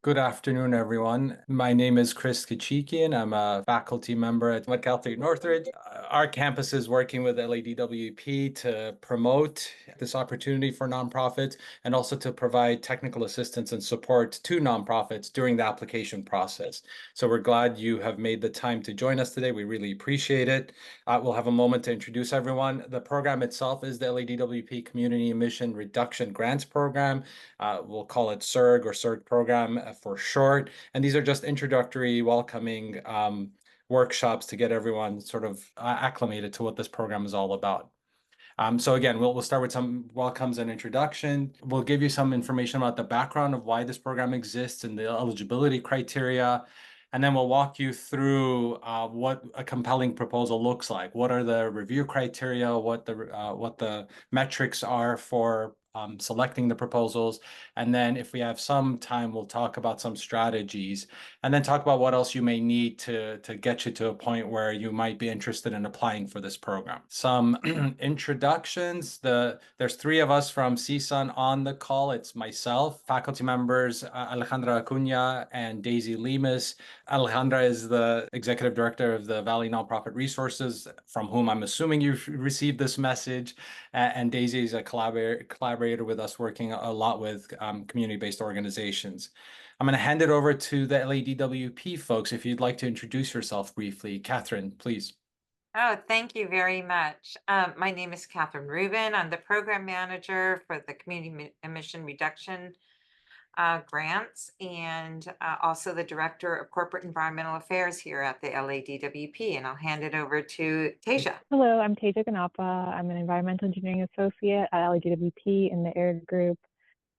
Good afternoon, everyone. My name is Chris Kachikian. I'm a faculty member at Cal State Northridge. Our campus is working with LADWP to promote this opportunity for nonprofits and also to provide technical assistance and support to nonprofits during the application process. So we're glad you have made the time to join us today. We really appreciate it. We'll have a moment to introduce everyone. The program itself is the LADWP Community Emission Reduction Grants Program. We'll call it CERG or CERG program for short. And these are just introductory, welcoming workshops to get everyone sort of acclimated to what this program is all about. So again, we'll start with some welcomes and introduction. We'll give you some information about the background of why this program exists and the eligibility criteria. And then we'll walk you through what a compelling proposal looks like. What are the review criteria? What the metrics are for selecting the proposals. And then if we have some time, we'll talk about some strategies and then talk about what else you may need to get you to a point where you might be interested in applying for this program. Some introductions. There's three of us from CSUN on the call. It's myself, faculty members, Alejandra Acuna and Daisy Lemus. Alejandra is the executive director of the Valley Nonprofit Resources, from whom I'm assuming you've received this message. And Daisy is a collaborator with us, working a lot with community-based organizations. I'm going to hand it over to the LADWP folks. If you'd like to introduce yourself briefly. Catherine, please. Oh, thank you very much. My name is Catherine Rubin. I'm the program manager for the Community Emission Reduction Grants and also the director of corporate environmental affairs here at the LADWP. And I'll hand it over to Tasia. Hello, I'm Tasia Ganapa. I'm an environmental engineering associate at LADWP in the air group,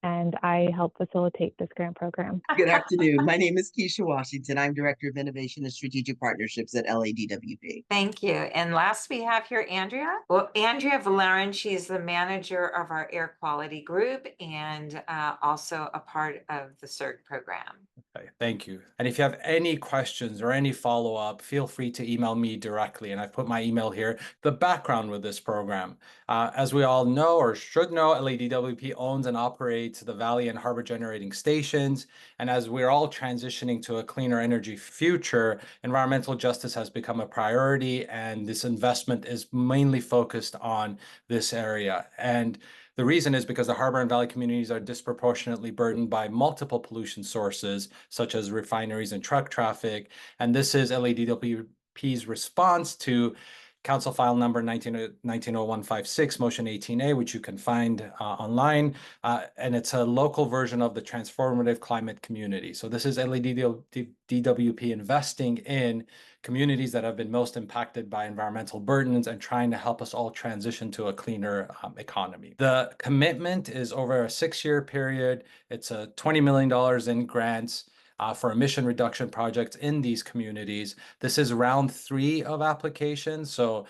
and I help facilitate this grant program. Good afternoon. My name is Keisha Washington. I'm Director of Innovation and Strategic Partnerships at LADWP. Thank you. And last we have here Andrea. Well, Andrea Valerin, she's the manager of our air quality group and also a part of the CERT program. Okay, thank you. And if you have any questions or any follow-up, feel free to email me directly. And I've put my email here. The background with this program. As we all know or should know, LADWP owns and operates the Valley and Harbor generating stations. And as we're all transitioning to a cleaner energy future, environmental justice has become a priority. And this investment is mainly focused on this area. And the reason is because the harbor and valley communities are disproportionately burdened by multiple pollution sources, such as refineries and truck traffic. And this is LADWP's response to Council File Number 190156, Motion 18A, which you can find online. And it's a local version of the Transformative Climate Community. So this is LADWP investing in communities that have been most impacted by environmental burdens and trying to help us all transition to a cleaner economy. The commitment is over a 6-year period. It's $20 million in grants for emission reduction projects in these communities. This is round 3 of applications. So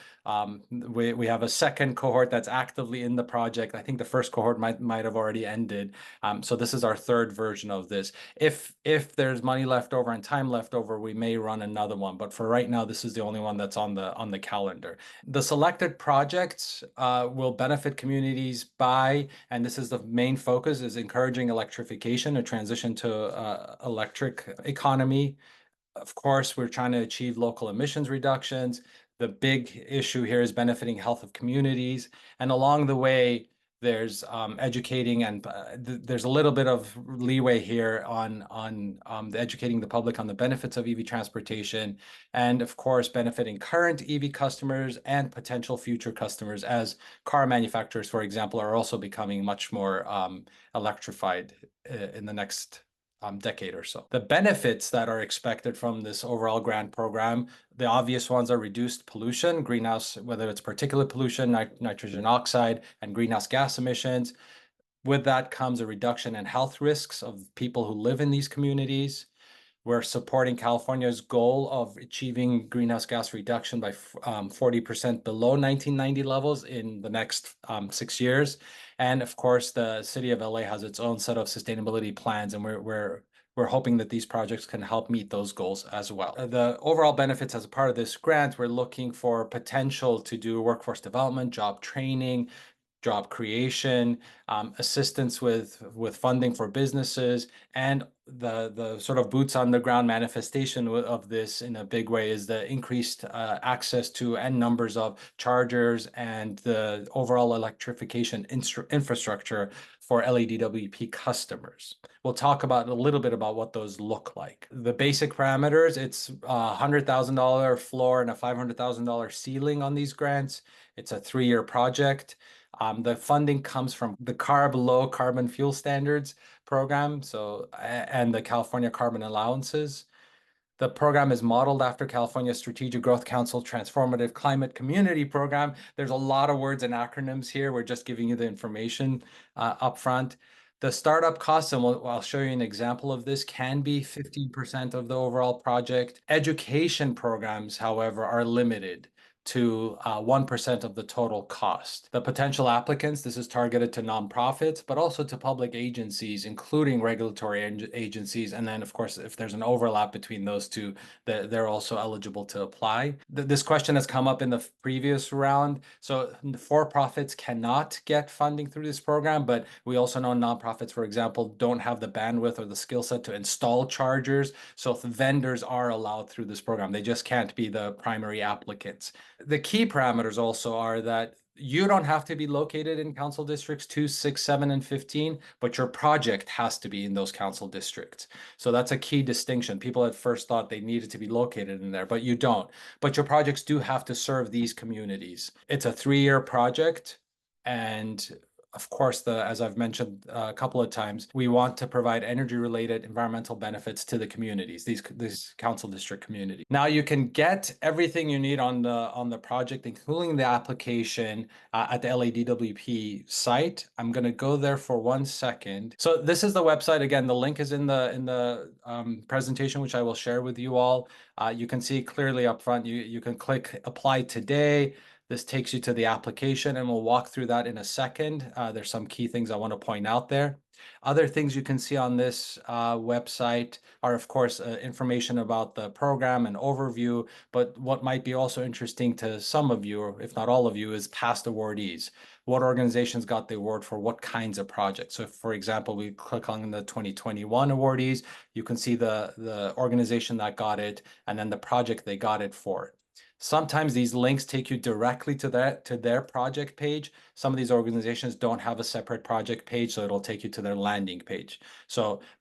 we have a second cohort that's actively in the project. I think the first cohort might have already ended. So this is our third version of this. If there's money left over and time left over, we may run another one. But for right now, this is the only one that's on the calendar. The selected projects will benefit communities by, and this is the main focus, is encouraging electrification, a transition to electric economy. Of course, we're trying to achieve local emissions reductions. The big issue here is benefiting health of communities. And along the way, there's educating and there's a little bit of leeway here on educating the public on the benefits of EV transportation, and of course benefiting current EV customers and potential future customers, as car manufacturers, for example, are also becoming much more electrified in the next decade or so. The benefits that are expected from this overall grant program, the obvious ones are reduced pollution, greenhouse, whether it's particulate pollution, nitrogen oxide, and greenhouse gas emissions. With that comes a reduction in health risks of people who live in these communities. We're supporting California's goal of achieving greenhouse gas reduction by 40% below 1990 levels in the next 6 years. And of course, the city of LA has its own set of sustainability plans, and we're hoping that these projects can help meet those goals as well. The overall benefits as a part of this grant, we're looking for potential to do workforce development, job training, job creation, assistance with funding for businesses, and the sort of boots on the ground manifestation of this in a big way is the increased access to and numbers of chargers and the overall electrification infrastructure for LADWP customers. We'll talk about a little bit about what those look like. The basic parameters, it's a $100,000 floor and a $500,000 ceiling on these grants. It's a 3-year project. The funding comes from the Low Carbon Fuel Standards program, and the California Carbon Allowances. The program is modeled after California Strategic Growth Council Transformative Climate Community Program. There's a lot of words and acronyms here. We're just giving you the information up front. The startup costs, and I'll show you an example of this, can be 15% of the overall project. Education programs, however, are limited to 1% of the total cost. The potential applicants, this is targeted to nonprofits, but also to public agencies, including regulatory agencies. And then, of course, if there's an overlap between those two, they're also eligible to apply. This question has come up in the previous round. So for-profits cannot get funding through this program, but we also know nonprofits, for example, don't have the bandwidth or the skill set to install chargers. So vendors are allowed through this program. They just can't be the primary applicants. The key parameters also are that you don't have to be located in council districts 2, 6, 7, and 15, but your project has to be in those council districts. So that's a key distinction. People at first thought they needed to be located in there, but you don't. But your projects do have to serve these communities. It's a 3-year project, and of course, as I've mentioned a couple of times, we want to provide energy-related environmental benefits to the communities, these council district communities. Now you can get everything you need on the project, including the application, at the LADWP site. I'm going to go there for 1 second. So this is the website. Again, the link is in the presentation, which I will share with you all. You can see clearly up front. You can click Apply Today. This takes you to the application, and we'll walk through that in a second. There's some key things I want to point out there. Other things you can see on this website are, of course, information about the program and overview, but what might be also interesting to some of you, or if not all of you, is past awardees. What organizations got the award for what kinds of projects? So, for example, we click on the 2021 awardees, you can see the organization that got it, and then the project they got it for. Sometimes these links take you directly to their project page. Some of these organizations don't have a separate project page, so it'll take you to their landing page.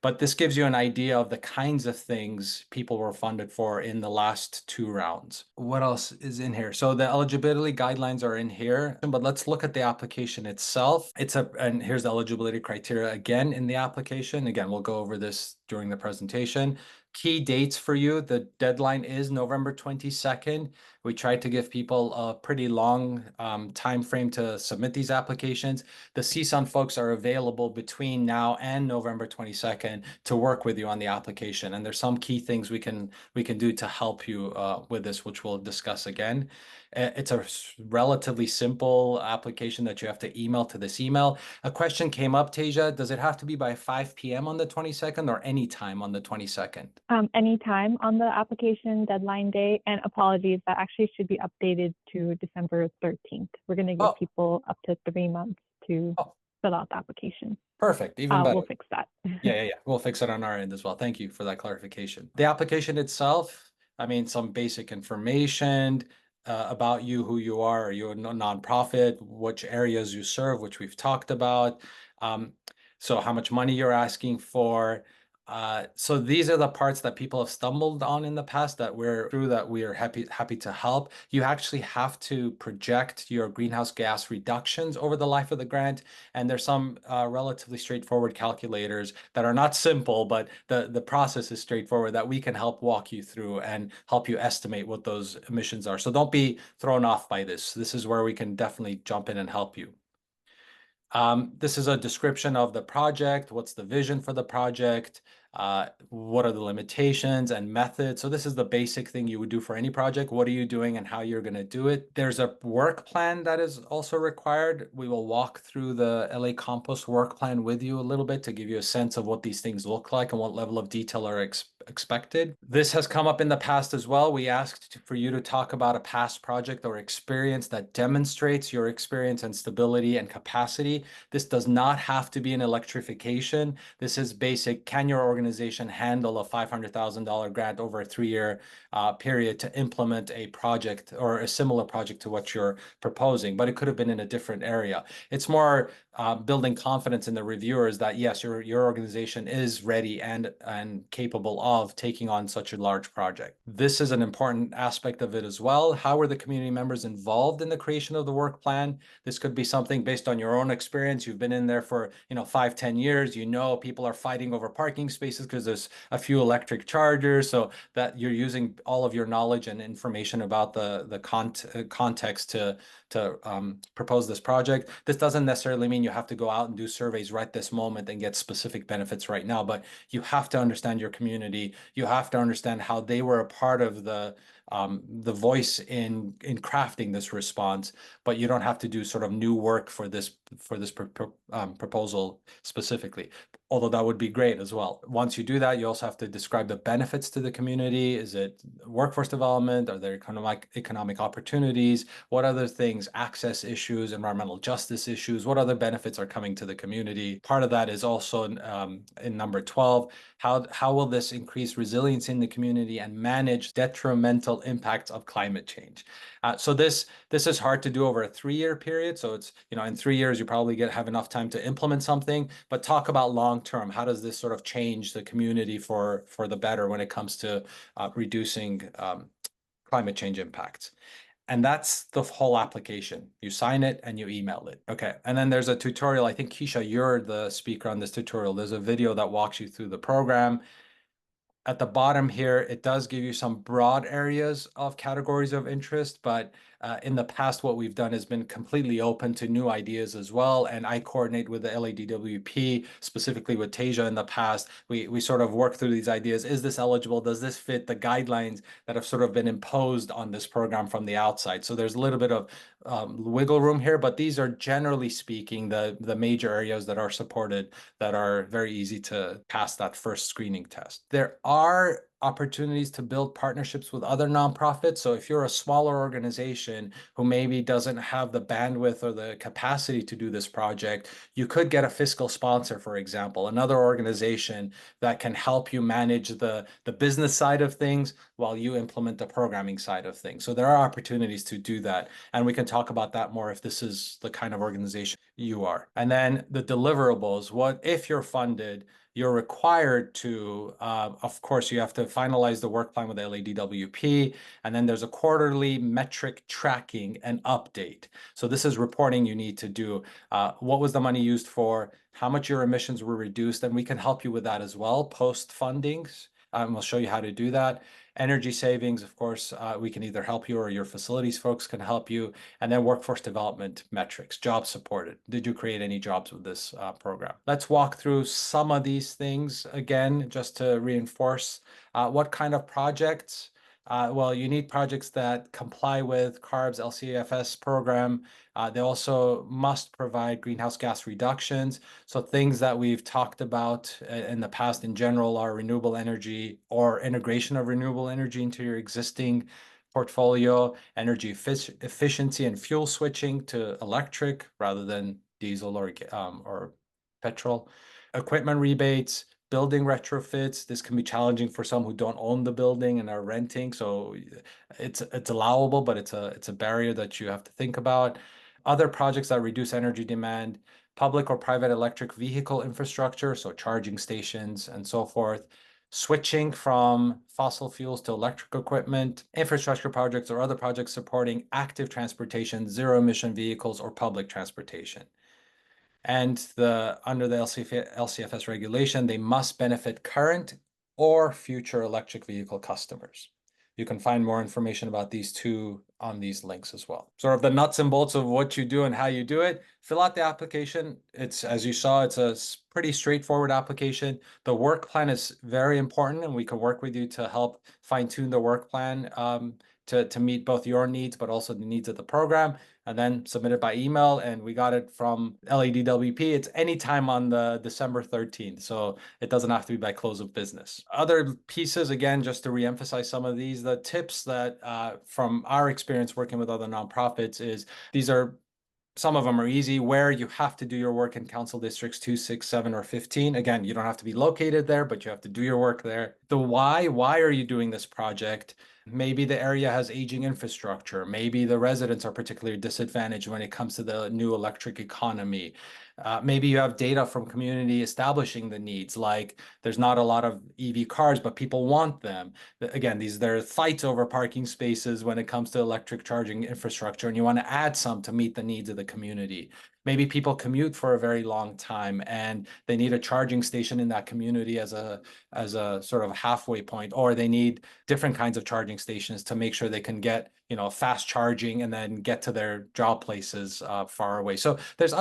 But this gives you an idea of the kinds of things people were funded for in the last 2 rounds. What else is in here? So the eligibility guidelines are in here, but let's look at the application itself. And here's the eligibility criteria again in the application. Again, we'll go over this during the presentation. Key dates for you. The deadline is November 22nd. We tried to give people a pretty long time frame to submit these applications. The CSUN folks are available between now and November 22nd to work with you on the application. And there's some key things we can do to help you with this, which we'll discuss again. It's a relatively simple application that you have to email to this email. A question came up, Tasia. Does it have to be by 5 p.m. on the 22nd or any time on the 22nd? Anytime on the application deadline day, and apologies, that actually should be updated to December 13th. We're going to give people up to 3 months to fill out the application. Perfect, even better. We'll fix that. Yeah. We'll fix it on our end as well. Thank you for that clarification. The application itself, I mean, some basic information about you, who you are you a nonprofit, which areas you serve, which we've talked about. So how much money you're asking for. So these are the parts that people have stumbled on in the past that we are happy to help. You actually have to project your greenhouse gas reductions over the life of the grant. And there's some relatively straightforward calculators that are not simple, but the process is straightforward that we can help walk you through and help you estimate what those emissions are. So don't be thrown off by this. This is where we can definitely jump in and help you. This is a description of the project. What's the vision for the project? What are the limitations and methods? So this is the basic thing you would do for any project. What are you doing and how you're going to do it? There's a work plan that is also required. We will walk through the LA Compost work plan with you a little bit to give you a sense of what these things look like and what level of detail are expected. This has come up in the past as well. We asked for you to talk about a past project or experience that demonstrates your experience and stability and capacity. This does not have to be an electrification. This is basic. Can your organization handle a $500,000 grant over a 3-year period to implement a project or a similar project to what you're proposing? But it could have been in a different area. It's more building confidence in the reviewers that yes, your organization is ready and capable of taking on such a large project. This is an important aspect of it as well. How were the community members involved in the creation of the work plan? This could be something based on your own experience. You've been in there for 5-10 years. People are fighting over parking spaces because there's a few electric chargers. So that you're using all of your knowledge and information about the context to propose this project. This doesn't necessarily mean you have to go out and do surveys right this moment and get specific benefits right now, but you have to understand your community. You have to understand how they were a part of the voice in crafting this response, but you don't have to do sort of new work for this proposal specifically, although that would be great as well. Once you do that, you also have to describe the benefits to the community. Is it workforce development? Are there economic opportunities? What other things, access issues, environmental justice issues, what other benefits are coming to the community? Part of that is also in number 12, how will this increase resilience in the community and manage detrimental impacts of climate change? So this is hard to do over a 3-year period. So it's, in 3 years, you probably have enough time to implement something, but talk about long term. How does this sort of change the community for the better when it comes to reducing climate change impacts? And that's the whole application. You sign it and you email it. Okay. And then there's a tutorial. I think, Keisha, you're the speaker on this tutorial. There's a video that walks you through the program. At the bottom here, it does give you some broad areas of categories of interest, but in the past, what we've done has been completely open to new ideas as well. And I coordinate with the LADWP, specifically with Tasia in the past. We sort of work through these ideas. Is this eligible? Does this fit the guidelines that have sort of been imposed on this program from the outside? So there's a little bit of wiggle room here, but these are generally speaking the major areas that are supported that are very easy to pass that first screening test. There are opportunities to build partnerships with other nonprofits. So if you're a smaller organization who maybe doesn't have the bandwidth or the capacity to do this project, you could get a fiscal sponsor, for example, another organization that can help you manage the business side of things while you implement the programming side of things. So there are opportunities to do that. And we can talk about that more if this is the kind of organization you are. And then the deliverables, what if you're funded, you're required to, of course, you have to finalize the work plan with LADWP, and then there's a quarterly metric tracking and update. So this is reporting you need to do. What was the money used for? How much your emissions were reduced? And we can help you with that as well, post fundings. We'll show you how to do that. Energy savings, of course, we can either help you or your facilities folks can help you. And then workforce development metrics, jobs supported. Did you create any jobs with this program? Let's walk through some of these things again, just to reinforce what kind of projects. Well, you need projects that comply with CARB's LCFS program. They also must provide greenhouse gas reductions. So things that we've talked about in the past in general are renewable energy or integration of renewable energy into your existing portfolio, energy efficiency and fuel switching to electric rather than diesel or petrol, equipment rebates, building retrofits. This can be challenging for some who don't own the building and are renting. So it's allowable, but it's a barrier that you have to think about. Other projects that reduce energy demand, public or private electric vehicle infrastructure, so charging stations and so forth, switching from fossil fuels to electric equipment, infrastructure projects or other projects supporting active transportation, zero emission vehicles or public transportation. And under the LCFS regulation, they must benefit current or future electric vehicle customers. You can find more information about these two on these links as well. Sort of the nuts and bolts of what you do and how you do it. Fill out the application. It's, as you saw, it's a pretty straightforward application. The work plan is very important, and we can work with you to help fine-tune the work plan to meet both your needs, but also the needs of the program, and then submit it by email. And we got it from LADWP. It's anytime on the December 13th. So it doesn't have to be by close of business. Other pieces, again, just to reemphasize some of these, the tips that from our experience working with other nonprofits is these are some of them are easy, where you have to do your work in council districts 2, 6, 7, or 15. Again, you don't have to be located there, but you have to do your work there. The why are you doing this project? Maybe the area has aging infrastructure. Maybe the residents are particularly disadvantaged when it comes to the new electric economy. Maybe you have data from community establishing the needs, like there's not a lot of EV cars, but people want them. Again, there are fights over parking spaces when it comes to electric charging infrastructure, and you want to add some to meet the needs of the community. Maybe people commute for a very long time and they need a charging station in that community as a sort of halfway point, or they need different kinds of charging stations to make sure they can get, fast charging and then get to their job places far away. So there's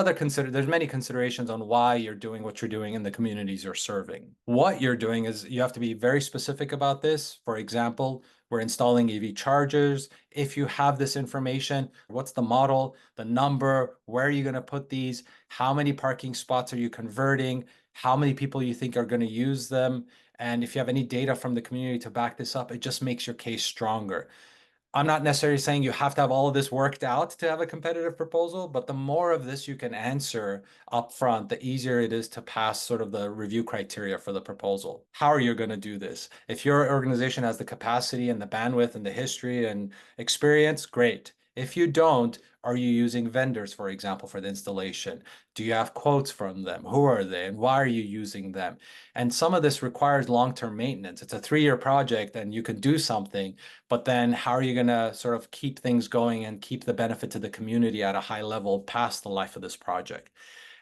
many considerations on why you're doing what you're doing in the communities you're serving. What you're doing is you have to be very specific about this. For example, we're installing EV chargers. If you have this information, what's the model, the number, where are you going to put these? How many parking spots are you converting? How many people you think are going to use them? And if you have any data from the community to back this up, it just makes your case stronger. I'm not necessarily saying you have to have all of this worked out to have a competitive proposal, but the more of this you can answer upfront, the easier it is to pass sort of the review criteria for the proposal. How are you going to do this? If your organization has the capacity and the bandwidth and the history and experience, great. If you don't, are you using vendors, for example, for the installation? Do you have quotes from them? Who are they and why are you using them? And some of this requires long-term maintenance. It's a 3-year project and you can do something, but then how are you going to sort of keep things going and keep the benefit to the community at a high level past the life of this project?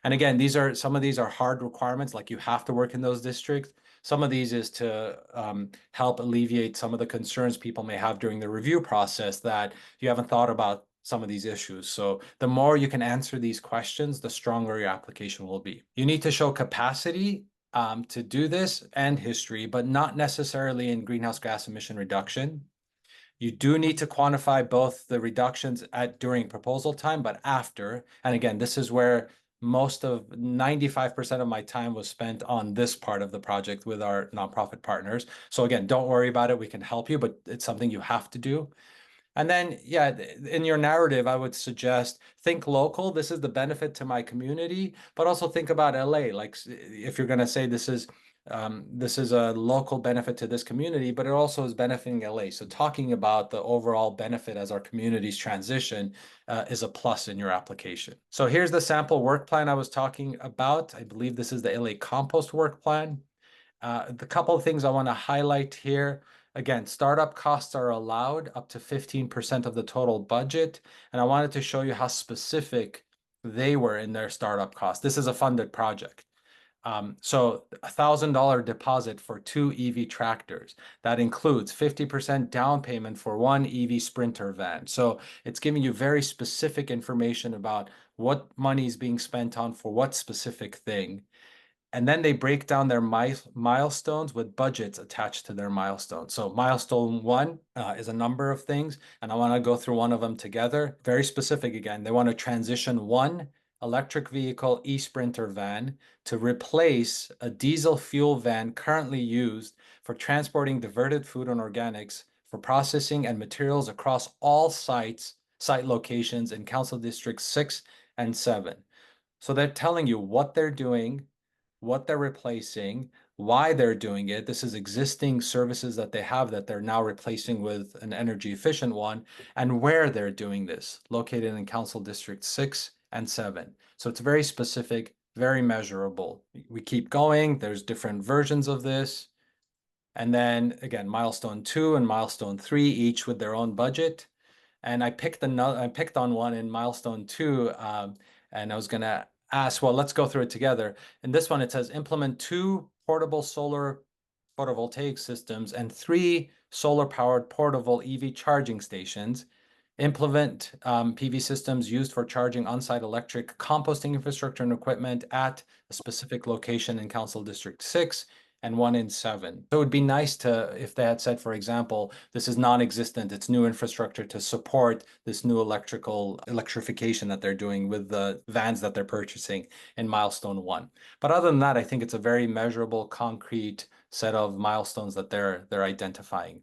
And again, some of these are hard requirements, like you have to work in those districts. Some of these is to help alleviate some of the concerns people may have during the review process that you haven't thought about some of these issues. So the more you can answer these questions, the stronger your application will be. You need to show capacity to do this and history, but not necessarily in greenhouse gas emission reduction. You do need to quantify both the reductions during proposal time, but after. And again, this is where most of 95% of my time was spent on this part of the project with our nonprofit partners. So again, don't worry about it. We can help you, but it's something you have to do. And then, yeah, in your narrative, I would suggest think local. This is the benefit to my community, but also think about LA. Like if you're going to say this is a local benefit to this community, but it also is benefiting LA. So talking about the overall benefit as our communities transition is a plus in your application. So here's the sample work plan I was talking about. I believe this is the LA compost work plan. The couple of things I want to highlight here. Again, startup costs are allowed up to 15% of the total budget. And I wanted to show you how specific they were in their startup cost. This is a funded project. So $1,000 deposit for 2 EV tractors. That includes 50% down payment for 1 EV Sprinter van. So it's giving you very specific information about what money is being spent on for what specific thing. And then they break down their milestones with budgets attached to their milestones. So milestone 1 is a number of things, and I want to go through one of them together. Very specific again. They want to transition 1 electric vehicle e-Sprinter van to replace a diesel fuel van currently used for transporting diverted food and organics for processing and materials across all site locations in Council Districts 6 and 7. So they're telling you what they're doing, what they're replacing, why they're doing it. This is existing services that they have that they're now replacing with an energy efficient one, and where they're doing this, located in Council District 6 and 7. So it's very specific, very measurable. We keep going. There's different versions of this. And then again, milestone 2 and milestone 3, each with their own budget. And I picked on one in milestone 2, and I was going to ask, well, let's go through it together. In this one, it says implement 2 portable solar photovoltaic systems and 3 solar-powered portable EV charging stations. Implement PV systems used for charging on-site electric composting infrastructure and equipment at a specific location in Council District 6, and 1 in 7. So it would be nice to, if they had said, for example, this is non-existent, it's new infrastructure to support this new electrification that they're doing with the vans that they're purchasing in milestone 1. But other than that, I think it's a very measurable, concrete set of milestones that they're identifying.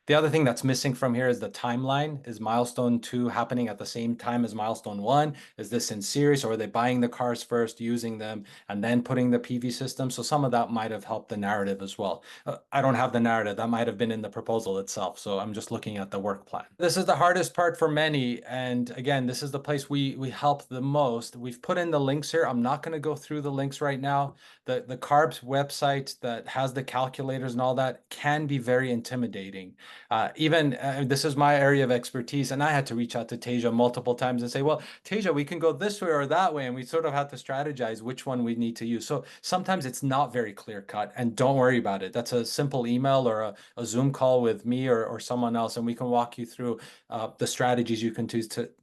The other thing that's missing from here is the timeline. Is milestone 2 happening at the same time as milestone 1? Is this in series, or are they buying the cars first, using them, and then putting the PV system? So some of that might have helped the narrative as well. I don't have the narrative. That might have been in the proposal itself. So I'm just looking at the work plan. This is the hardest part for many. And again, this is the place we help the most. We've put in the links here. I'm not going to go through the links right now. The CARB's website that has the calculators and all that can be very intimidating. This is my area of expertise, and I had to reach out to Tasia multiple times and say, well, Tasia, we can go this way or that way, and we sort of had to strategize which one we need to use. So sometimes it's not very clear cut, and don't worry about it. That's a simple email or a Zoom call with me or someone else, and we can walk you through the strategies you can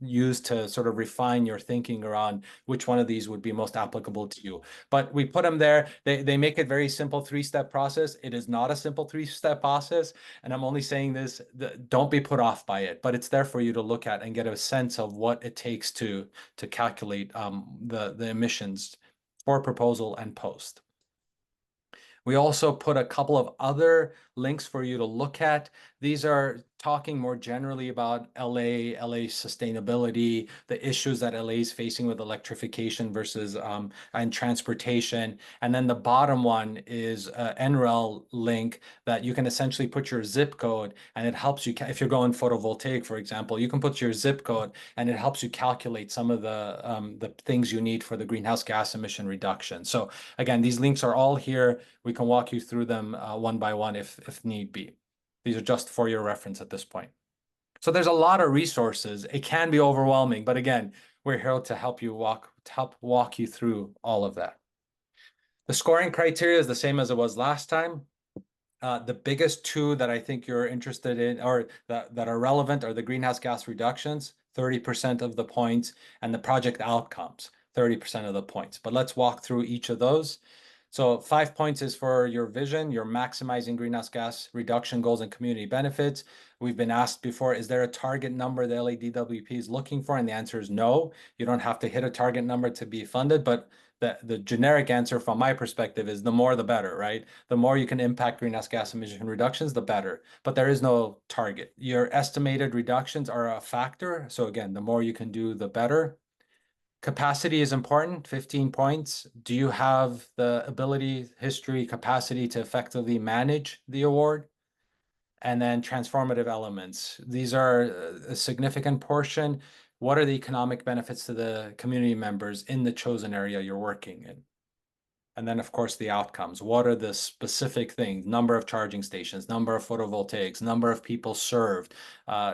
use to sort of refine your thinking around which one of these would be most applicable to you. But we put them there. They make it very simple 3-step process. It is not a simple 3-step process, and I'm only saying this, don't be put off by it, but it's there for you to look at and get a sense of what it takes to calculate the emissions for proposal and post. We also put a couple of other links for you to look at. These are talking more generally about LA sustainability, the issues that LA is facing with electrification versus and transportation. And then the bottom one is an NREL link that you can essentially put your zip code, and it helps you, if you're going photovoltaic, for example, you can put your zip code and it helps you calculate some of the things you need for the greenhouse gas emission reduction. So again, these links are all here. We can walk you through them one by one if need be. These are just for your reference at this point. So there's a lot of resources. It can be overwhelming, but again, we're here to help walk you through all of that. The scoring criteria is the same as it was last time. The biggest two that I think you're interested in or that are relevant are the greenhouse gas reductions, 30% of the points, and the project outcomes, 30% of the points. But let's walk through each of those. So 5 points is for your vision, your maximizing greenhouse gas reduction goals and community benefits. We've been asked before, is there a target number the LADWP is looking for? And the answer is no. You don't have to hit a target number to be funded, but the generic answer from my perspective is the more the better, right? The more you can impact greenhouse gas emission reductions, the better. But there is no target. Your estimated reductions are a factor. So again, the more you can do, the better. Capacity is important, 15 points. Do you have the ability, history, capacity to effectively manage the award? And then transformative elements. These are a significant portion. What are the economic benefits to the community members in the chosen area you're working in? And then, of course, the outcomes. What are the specific things? Number of charging stations, number of photovoltaics, number of people served,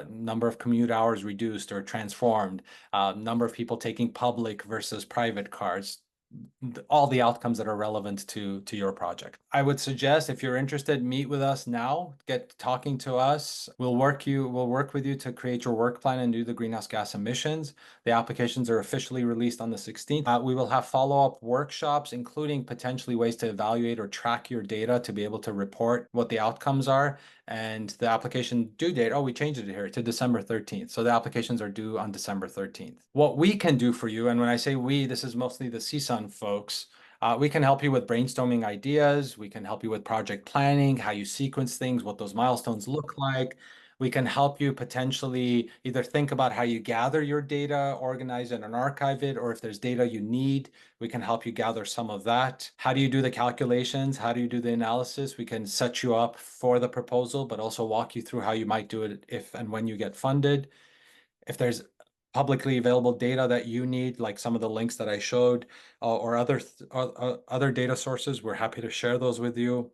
number of commute hours reduced or transformed, number of people taking public versus private cars, all the outcomes that are relevant to your project. I would suggest, if you're interested, meet with us now, get talking to us. We'll work with you to create your work plan and do the greenhouse gas emissions. The applications are officially released on the 16th. We will have follow-up workshops, including potentially ways to evaluate or track your data to be able to report what the outcomes are. And the application due date, we changed it here to December 13th. So the applications are due on December 13th. What we can do for you, and when I say we, this is mostly the CSUN folks, we can help you with brainstorming ideas. We can help you with project planning, how you sequence things, what those milestones look like. We can help you potentially either think about how you gather your data, organize it and archive it, or if there's data you need, we can help you gather some of that. How do you do the calculations? How do you do the analysis? We can set you up for the proposal, but also walk you through how you might do it if and when you get funded. If there's publicly available data that you need, like some of the links that I showed, or other data sources, we're happy to share those with you.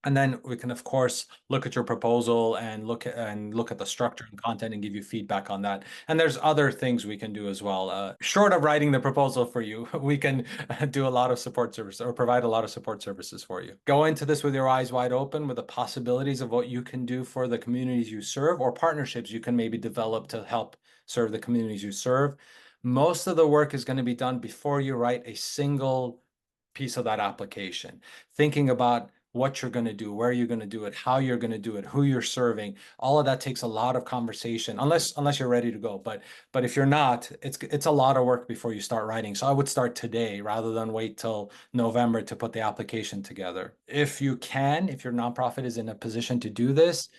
And then we can, of course, look at your proposal and look at the structure and content and give you feedback on that. And there's other things we can do as well. Short of writing the proposal for you, we can do a lot of support service or provide a lot of support services for you. Go into this with your eyes wide open with the possibilities of what you can do for the communities you serve, or partnerships you can maybe develop to help serve the communities you serve. Most of the work is going to be done before you write a single piece of that application. Thinking about what you're going to do, where you're going to do it, how you're going to do it, who you're serving. All of that takes a lot of conversation, unless you're ready to go. But if you're not, it's a lot of work before you start writing. So I would start today rather than wait till November to put the application together. If you can, if your nonprofit is in a position to do this,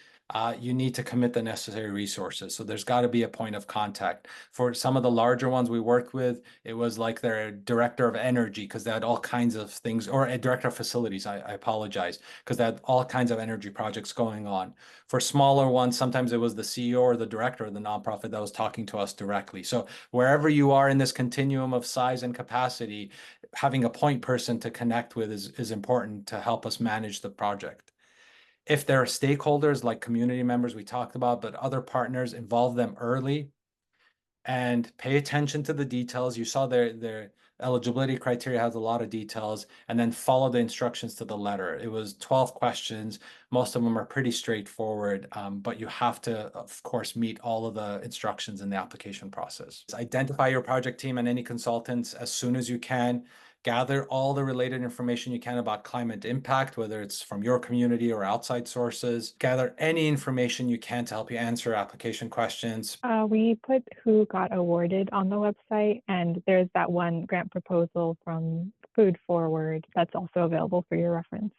you need to commit the necessary resources. So there's got to be a point of contact. For some of the larger ones we worked with, it was like their director of energy, because they had all kinds of things, or a director of facilities, I apologize, because they had all kinds of energy projects going on. For smaller ones, sometimes it was the CEO or the director of the nonprofit that was talking to us directly. So wherever you are in this continuum of size and capacity, having a point person to connect with is important to help us manage the project. If there are stakeholders like community members we talked about, but other partners, involve them early and pay attention to the details. You saw their eligibility criteria has a lot of details, and then follow the instructions to the letter. It was 12 questions. Most of them are pretty straightforward, but you have to, of course, meet all of the instructions in the application process. Identify your project team and any consultants as soon as you can. Gather all the related information you can about climate impact, whether it's from your community or outside sources. Gather any information you can to help you answer application questions. We put who got awarded on the website, and there's that one grant proposal from Food Forward that's also available for your reference.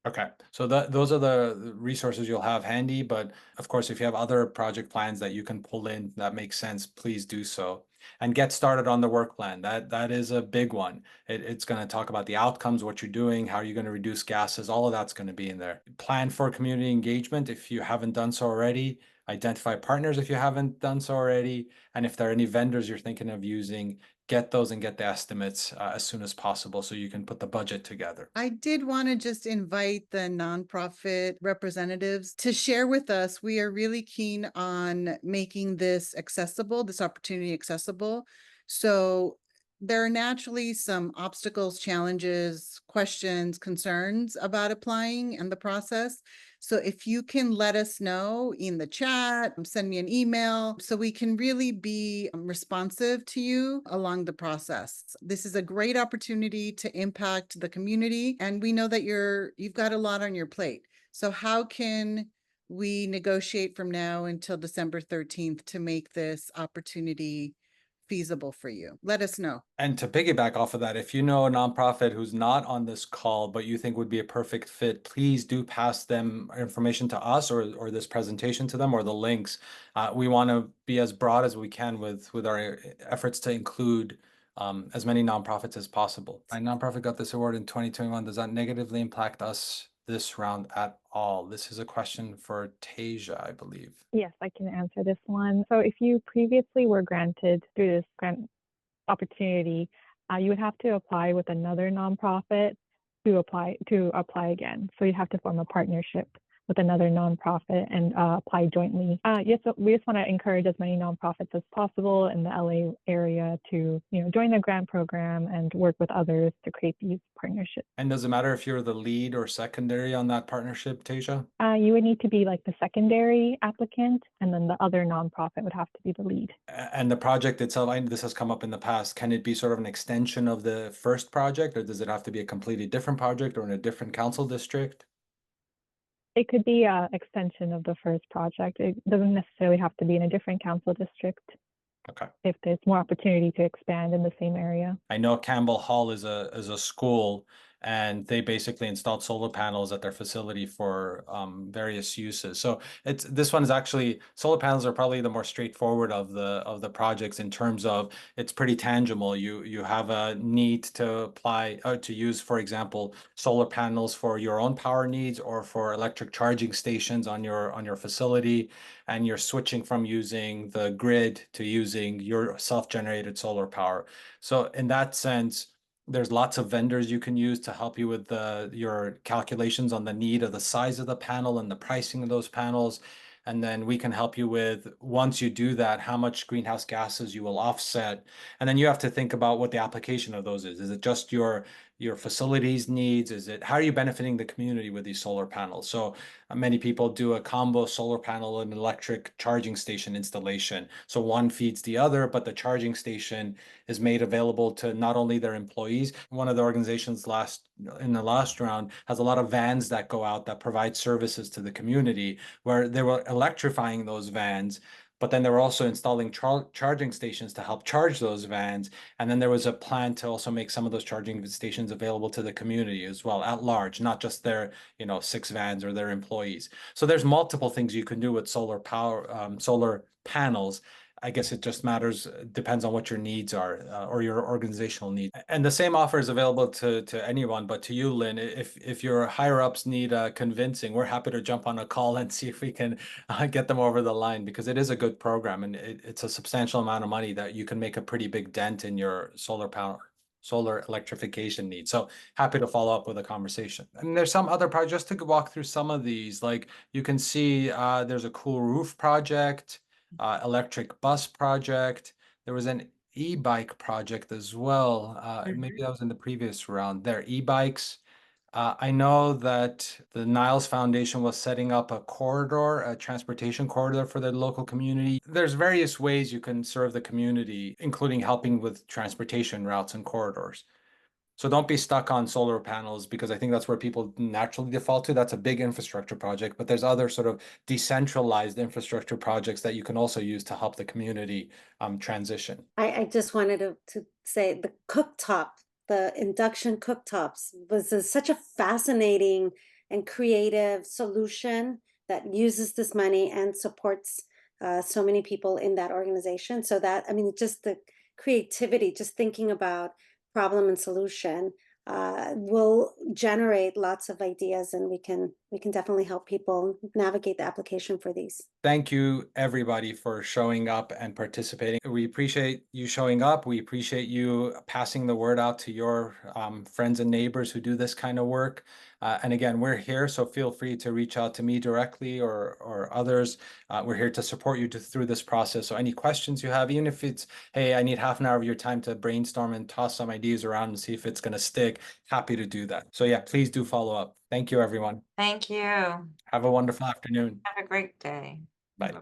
Okay, so those are the resources you'll have handy, but of course, if you have other project plans that you can pull in that makes sense, please do so. And get started on the work plan. That is a big one. It's going to talk about the outcomes, what you're doing, how you're going to reduce gases. All of that's going to be in there. Plan for community engagement if you haven't done so already. Identify partners if you haven't done so already. And if there are any vendors you're thinking of using, get those and get the estimates as soon as possible so you can put the budget together. I did want to just invite the nonprofit representatives to share with us. We are really keen on making this accessible, this opportunity accessible. So there are naturally some obstacles, challenges, questions, concerns about applying and the process. So if you can let us know in the chat, send me an email so we can really be responsive to you along the process. This is a great opportunity to impact the community, and we know that you've got a lot on your plate. So how can we negotiate from now until December 13th to make this opportunity feasible for you? Let us know. And to piggyback off of that, if you know a nonprofit who's not on this call, but you think would be a perfect fit, please do pass them information to us or this presentation to them or the links. We want to be as broad as we can with our efforts to include as many nonprofits as possible. My nonprofit got this award in 2021. Does that negatively impact us this round at all? This is a question for Tasia, I believe. Yes, I can answer this one. So if you previously were granted through this grant opportunity, you would have to apply with another nonprofit to apply again. So you have to form a partnership with another nonprofit and apply jointly. Yes, so we just want to encourage as many nonprofits as possible in the LA area to join the grant program and work with others to create these partnerships. And does it matter if you're the lead or secondary on that partnership, Tasia? You would need to be like the secondary applicant, and then the other nonprofit would have to be the lead. And the project itself, I know this has come up in the past, can it be sort of an extension of the first project, or does it have to be a completely different project or in a different council district? It could be an extension of the first project. It doesn't necessarily have to be in a different council district. Okay. If there's more opportunity to expand in the same area. I know Campbell Hall is a school, and they basically installed solar panels at their facility for various uses. So this one is actually, solar panels are probably the more straightforward of the projects in terms of it's pretty tangible. You have a need to apply to use, for example, solar panels for your own power needs or for electric charging stations on your facility, and you're switching from using the grid to using your self-generated solar power. So in that sense, there's lots of vendors you can use to help you with your calculations on the need of the size of the panel and the pricing of those panels. And then we can help you with, once you do that, how much greenhouse gases you will offset. And then you have to think about what the application of those is. Is it just your your facilities needs? Is it, how are you benefiting the community with these solar panels? So many people do a combo solar panel and electric charging station installation. So one feeds the other, but the charging station is made available to not only their employees. One of the organizations in the last round has a lot of vans that go out that provide services to the community, where they were electrifying those vans, but then they were also installing charging stations to help charge those vans. And then there was a plan to also make some of those charging stations available to the community as well, at large, not just their, 6 vans or their employees. So there's multiple things you can do with solar power, solar panels. I guess it just depends on what your needs are, or your organizational needs. And the same offer is available to anyone, but to you, Lynn, if your higher ups need convincing, we're happy to jump on a call and see if we can get them over the line, because it is a good program, and it's a substantial amount of money that you can make a pretty big dent in your solar electrification needs. So happy to follow up with a conversation. And there's some other projects, just to walk through some of these. Like you can see there's a cool roof project, electric bus project. There was an e-bike project as well. Maybe that was in the previous round. There, e-bikes. I know that the Niles Foundation was setting up a corridor, a transportation corridor for the local community. There's various ways you can serve the community, including helping with transportation routes and corridors. So don't be stuck on solar panels, because I think that's where people naturally default to. That's a big infrastructure project, but there's other sort of decentralized infrastructure projects that you can also use to help the community transition. I just wanted to say the cooktop, the induction cooktops such a fascinating and creative solution that uses this money and supports so many people in that organization. So that, I mean, just the creativity, just thinking about problem and solution will generate lots of ideas, and we can definitely help people navigate the application for these. Thank you, everybody, for showing up and participating. We appreciate you showing up. We appreciate you passing the word out to your friends and neighbors who do this kind of work. And again, we're here, so feel free to reach out to me directly or others. We're here to support you through this process. So any questions you have, even if it's, hey, I need half an hour of your time to brainstorm and toss some ideas around and see if it's going to stick, happy to do that. So yeah, please do follow up. Thank you, everyone. Thank you. Have a wonderful afternoon. Have a great day. Bye.